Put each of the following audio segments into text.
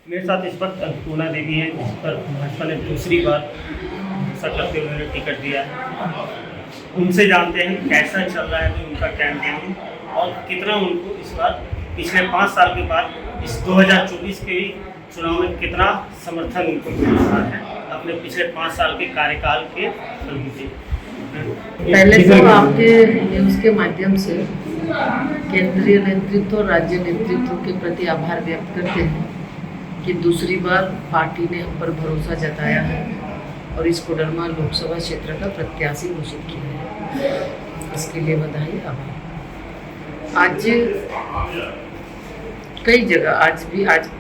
मेरे साथ इस वक्त अन्नपूर्णा देवी हैं, जिस पर भाजपा ने दूसरी बार भरोसा करते हुए उन्होंने टिकट दिया है। उनसे जानते हैं कैसा चल रहा है उनका कैंपेन और कितना उनको इस बार पिछले 5 साल के बाद इस 2024 के चुनाव में कितना समर्थन उनको मिल रहा है अपने पिछले 5 साल के कार्यकाल के फल। पहले तो आपके न्यूज़ के माध्यम से केंद्रीय नेतृत्व और राज्य नेतृत्व के प्रति आभार व्यक्त करते हैं कि दूसरी बार पार्टी ने हम पर भरोसा जताया है और इस कोडरमा लोकसभा क्षेत्र का प्रत्याशी घोषित किया है। इसके लिए बधाई, आभार। आज कई जगह आज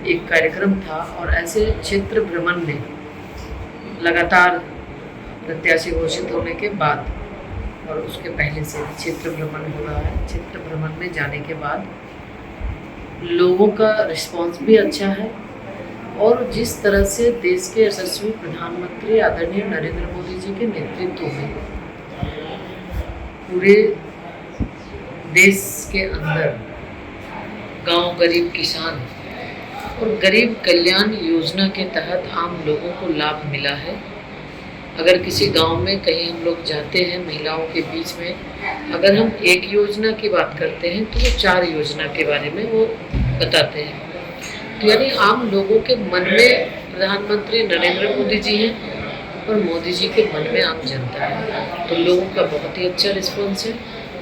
एक कार्यक्रम था और ऐसे क्षेत्र भ्रमण में लगातार प्रत्याशी घोषित होने के बाद और उसके पहले से क्षेत्र भ्रमण हो रहा है। क्षेत्र भ्रमण में जाने के बाद लोगों का रिस्पांस भी अच्छा है और जिस तरह से देश के यशस्वी प्रधानमंत्री आदरणीय नरेंद्र मोदी जी के नेतृत्व में पूरे देश के अंदर गांव गरीब किसान और गरीब कल्याण योजना के तहत आम लोगों को लाभ मिला है। अगर किसी गांव में कहीं हम लोग जाते हैं महिलाओं के बीच में, अगर हम एक योजना की बात करते हैं तो वो 4 योजना के बारे में वो बताते हैं। तो यानी आम लोगों के मन में प्रधानमंत्री नरेंद्र मोदी जी हैं और मोदी जी के मन में आम जनता है। तो लोगों का बहुत ही अच्छा रिस्पॉन्स है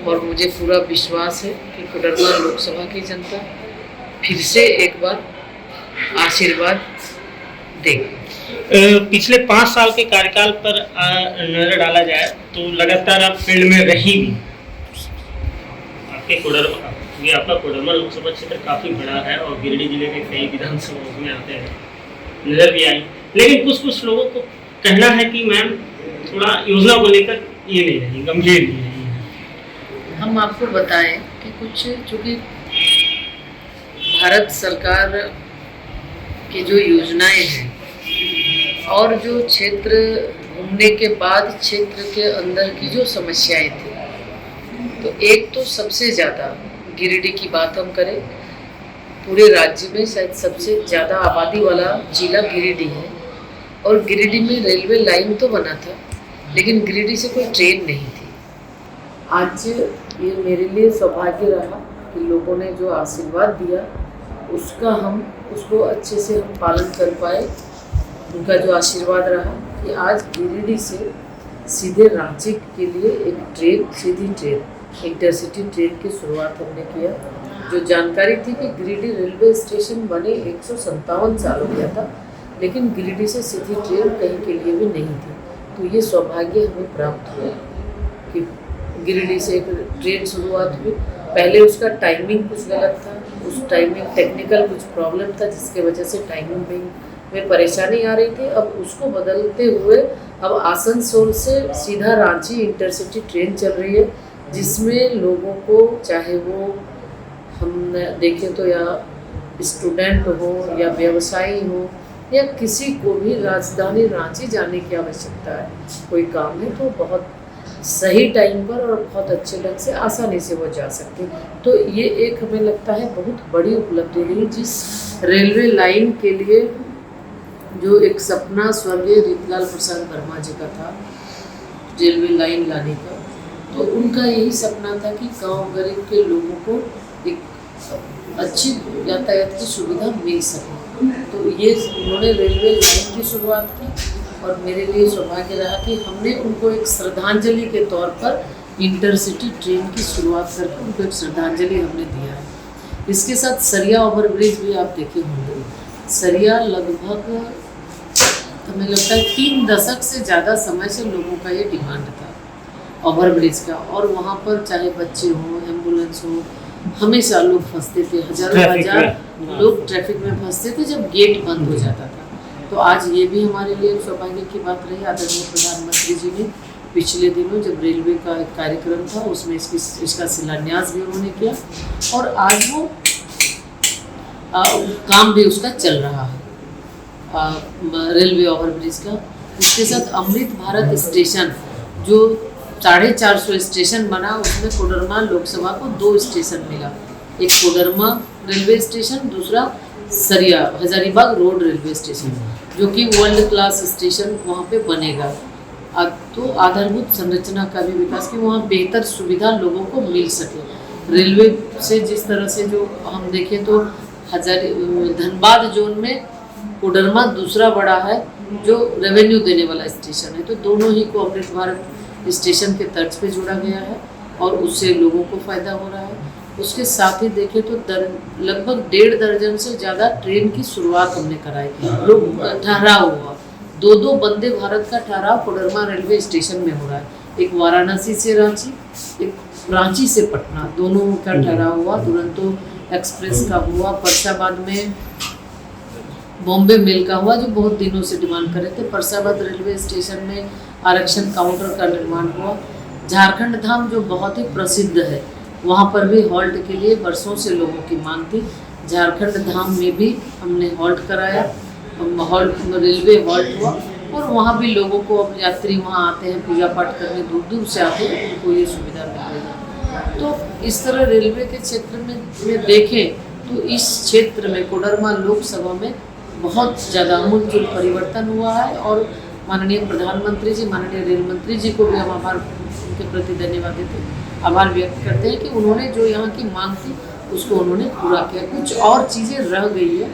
और मुझे पूरा विश्वास है कि कोडरमा लोकसभा की जनता फिर से एक बार आशीर्वाद देगी। पिछले 5 साल के कार्यकाल पर नजर डाला जाए तो लगातार आप फील्ड में रही भी। आपका कोडरमा लोकसभा क्षेत्र काफ़ी बड़ा है और गिरिडीह जिले के कई विधानसभा उसमें आते हैं, नजर भी आई। लेकिन कुछ लोगों को कहना है कि मैम थोड़ा योजना को लेकर ये नहीं रही, गंभीर नहीं रही। हम आपको बताएं कि कुछ चूँकि भारत सरकार की जो योजनाएं हैं और जो क्षेत्र घूमने के बाद क्षेत्र के अंदर की जो समस्याएं थी, तो एक तो सबसे ज़्यादा गिरिडीह की बात हम करें, पूरे राज्य में शायद सबसे ज़्यादा आबादी वाला जिला गिरिडीह है और गिरिडीह में रेलवे लाइन तो बना था लेकिन गिरिडीह से कोई ट्रेन नहीं थी। आज ये मेरे लिए सौभाग्य रहा कि लोगों ने जो आशीर्वाद दिया उसको अच्छे से हम पालन कर पाए। उनका जो आशीर्वाद रहा कि आज गिरिडीह से सीधे रांची के लिए एक सीधी ट्रेन इंटरसिटी ट्रेन की शुरुआत हमने किया। जो जानकारी थी कि गिरिडीह रेलवे स्टेशन बने 157 साल हो गया था लेकिन गिरिडीह से सीधी ट्रेन कहीं के लिए भी नहीं थी। तो ये सौभाग्य हमें प्राप्त हुआ कि गिरिडीह से एक ट्रेन शुरुआत हुई। पहले उसका टाइमिंग कुछ गलत था, उस टाइमिंग टेक्निकल कुछ प्रॉब्लम था जिसके वजह से टाइमिंग में परेशानी आ रही थी। अब उसको बदलते हुए अब आसनसोल से सीधा रांची इंटरसिटी ट्रेन चल रही है जिसमें लोगों को, चाहे वो हम देखें तो या स्टूडेंट हो या व्यवसायी हो या किसी को भी राजधानी रांची जाने की आवश्यकता है, कोई काम है तो बहुत सही टाइम पर और बहुत अच्छे ढंग से आसानी से वो जा सकते। तो ये एक हमें लगता है बहुत बड़ी उपलब्धि रही। जिस रेलवे लाइन के लिए जो एक सपना स्वर्गीय रीतलाल प्रसाद वर्मा जी का था रेलवे लाइन लाने का, तो उनका यही सपना था कि गांव गरीब के लोगों को एक अच्छी यातायात की सुविधा मिल सके। तो ये उन्होंने रेलवे लाइन की शुरुआत की और मेरे लिए सौभाग्य रहा कि हमने उनको एक श्रद्धांजलि के तौर पर इंटरसिटी ट्रेन की शुरुआत करके उनको एक श्रद्धांजलि हमने दिया है। इसके साथ सरिया ओवरब्रिज भी आप देखे होंगे। सरिया लगभग हमें लगता है 3 दशक से ज़्यादा समय से लोगों का ये डिमांड था ओवरब्रिज का, और वहाँ पर चाहे बच्चे हों, एम्बुलेंस हो, हमेशा लोग फंसते थे, हज़ारों लोग ट्रैफिक में फंसते थे जब गेट बंद हो जाता था। तो आज ये भी हमारे लिए सौभाग्य की बात रही। आदरणीय प्रधानमंत्री जी ने पिछले दिनों जब रेलवे का एक कार्यक्रम था उसमें इसका शिलान्यास भी उन्होंने किया और आज वो काम भी उसका चल रहा है रेलवे ओवरब्रिज का। इसके साथ अमृत भारत स्टेशन जो 450 स्टेशन बना, उसमें कोडरमा लोकसभा को 2 स्टेशन मिला। एक कोडरमा रेलवे स्टेशन, दूसरा सरिया हजारीबाग रोड रेलवे स्टेशन, जो कि वर्ल्ड क्लास स्टेशन वहाँ पे बनेगा। तो आधारभूत संरचना का भी विकास कि वहाँ बेहतर सुविधा लोगों को मिल सके। रेलवे से जिस तरह से जो हम देखें तो धनबाद जोन में कोडरमा दूसरा बड़ा है जो रेवेन्यू देने वाला स्टेशन है, तो दोनों ही को अमृत भारत स्टेशन के तर्ज पे जोड़ा गया है और उससे लोगों को फ़ायदा हो रहा है। उसके साथ ही देखें तो लगभग 1.5 दर्जन से ज़्यादा ट्रेन की शुरुआत हमने कराई। लोग ठहराव हुआ, 2 वंदे भारत का ठहराव कोडरमा रेलवे स्टेशन में हो रहा है। एक वाराणसी से रांची, एक रांची से पटना, दोनों का ठहराव हुआ। दुरंतो एक्सप्रेस का हुआ, फरसाबाद में बॉम्बे मेल का हुआ जो बहुत दिनों से डिमांड कर रहे थे। फरसाबाद रेलवे स्टेशन में आरक्षण काउंटर का निर्माण हुआ। झारखंड धाम जो बहुत ही प्रसिद्ध है, वहाँ पर भी हॉल्ट के लिए वर्षों से लोगों की मांग थी। झारखंड धाम में भी हमने हॉल्ट कराया, रेलवे हॉल्ट हुआ और वहाँ भी लोगों को, अब यात्री वहाँ आते हैं पूजा पाठ करने, दूर दूर से आते हैं, उनको ये सुविधा मिल रही है। तो इस तरह रेलवे के क्षेत्र में देखें तो इस क्षेत्र में कोडरमा लोकसभा में बहुत ज़्यादा आमूलचूल परिवर्तन हुआ है और माननीय प्रधानमंत्री जी, माननीय रेल मंत्री जी को भी हम उनके प्रति धन्यवाद देते हैं, आभार व्यक्त करते हैं कि उन्होंने जो यहाँ की मांग थी उसको उन्होंने पूरा किया। कुछ और चीज़ें रह गई है,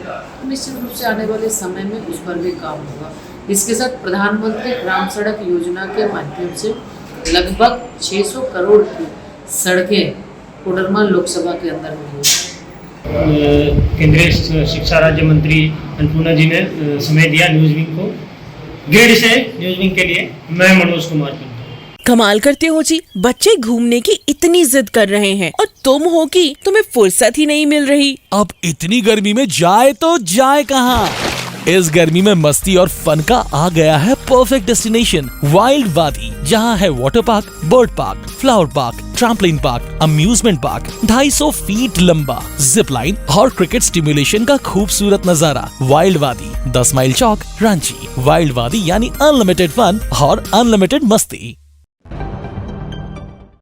निश्चित रूप से आने वाले समय में उस पर भी काम होगा। इसके साथ प्रधानमंत्री ग्राम सड़क योजना के माध्यम से लगभग 600 करोड़ की सड़कें कोडरमा लोकसभा के अंदर हुई है। केंद्रीय शिक्षा राज्य मंत्री अन्नपूर्णा जी ने समय दिया न्यूज़ विंग को। गिरिडीह से न्यूज़ विंग के लिए मैं मनोज कुमार। कमाल करते हो जी, बच्चे घूमने की इतनी जिद कर रहे हैं और तुम हो कि तुम्हें फुर्सत ही नहीं मिल रही। अब इतनी गर्मी में जाए तो जाए कहाँ? इस गर्मी में मस्ती और फन का आ गया है परफेक्ट डेस्टिनेशन वाइल्ड वादी, जहाँ है water park, bird park, flower park, trampoline park, amusement park, 250 feet लंबा, जिप लाइन और क्रिकेट स्टिमुलेशन का खूबसूरत नजारा। वाइल्ड वादी, 10 माइल चौक, रांची। वाइल्ड वादी यानी अनलिमिटेड फन और अनलिमिटेड मस्ती।